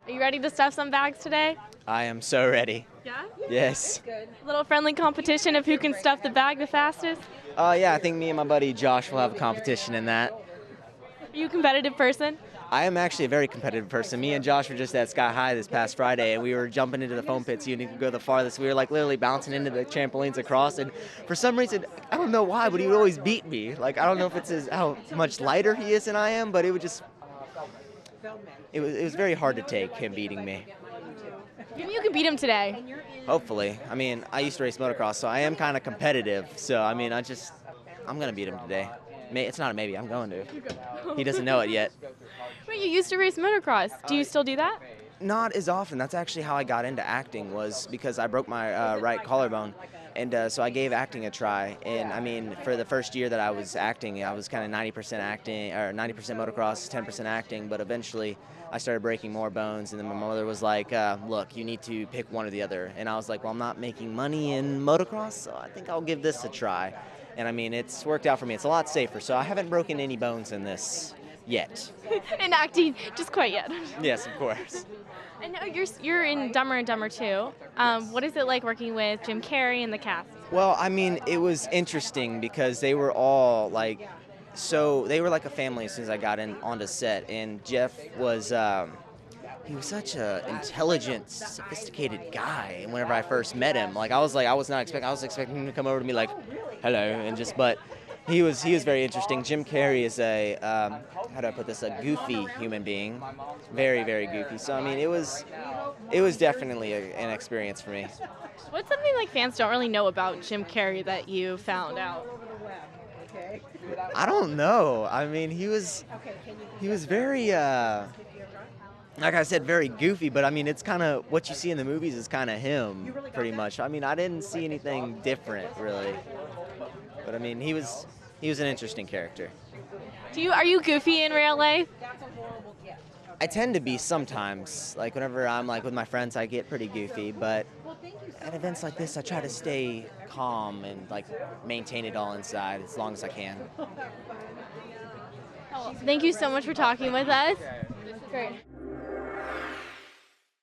Are you ready to stuff some bags today? I am so ready. Yeah? Yes. Little friendly competition of who can stuff the bag the fastest? Yeah, I think me and my buddy Josh will have a competition in that. Are you a competitive person? I am actually a very competitive person. Me and Josh were just at Sky High this past Friday, and we were jumping into the foam pits. You could go the farthest. We were like literally bouncing into the trampolines across, and for some reason, I don't know why, but he would always beat me. Like, I don't know if it's how much lighter he is than I am, but it was very hard to take, him beating me. Maybe you can beat him today. Hopefully. I mean, I used to race motocross, so I am kind of competitive. So, I mean, I'm going to beat him today. It's not a maybe, I'm going to. He doesn't know it yet. Wait, you used to race motocross. Do you still do that? Not as often. That's actually how I got into acting, was because I broke my right collarbone. And so I gave acting a try. And I mean, for the first year that I was acting, I was kind of 90% acting, or 90% motocross, 10% acting. But eventually I started breaking more bones. And then my mother was like, look, you need to pick one or the other. And I was like, well, I'm not making money in motocross, so I think I'll give this a try. And I mean, it's worked out for me. It's a lot safer. So I haven't broken any bones in this yet. In acting, just quite yet. Yes, of course. I know you're in Dumber and Dumber 2. What is it like working with Jim Carrey and the cast? Well, I mean, it was interesting because they were all like, they were like a family as soon as I got onto set. And Jeff was, he was such an intelligent, sophisticated guy. And whenever I first met him, I was expecting him to come over to me like, hello, and but he was very interesting. Jim Carrey is a goofy human being, very, very goofy. So I mean, it was definitely an experience for me. What's something like fans don't really know about Jim Carrey that you found out? I don't know. I mean, he was very, like I said, very goofy. But I mean, it's kind of what you see in the movies is kind of him, pretty much. I mean, I didn't see anything different really. But I mean, he was an interesting character. Are you goofy in real life? I tend to be sometimes. Like whenever I'm with my friends, I get pretty goofy. But at events like this, I try to stay calm and maintain it all inside as long as I can. Thank you so much for talking with us. Great.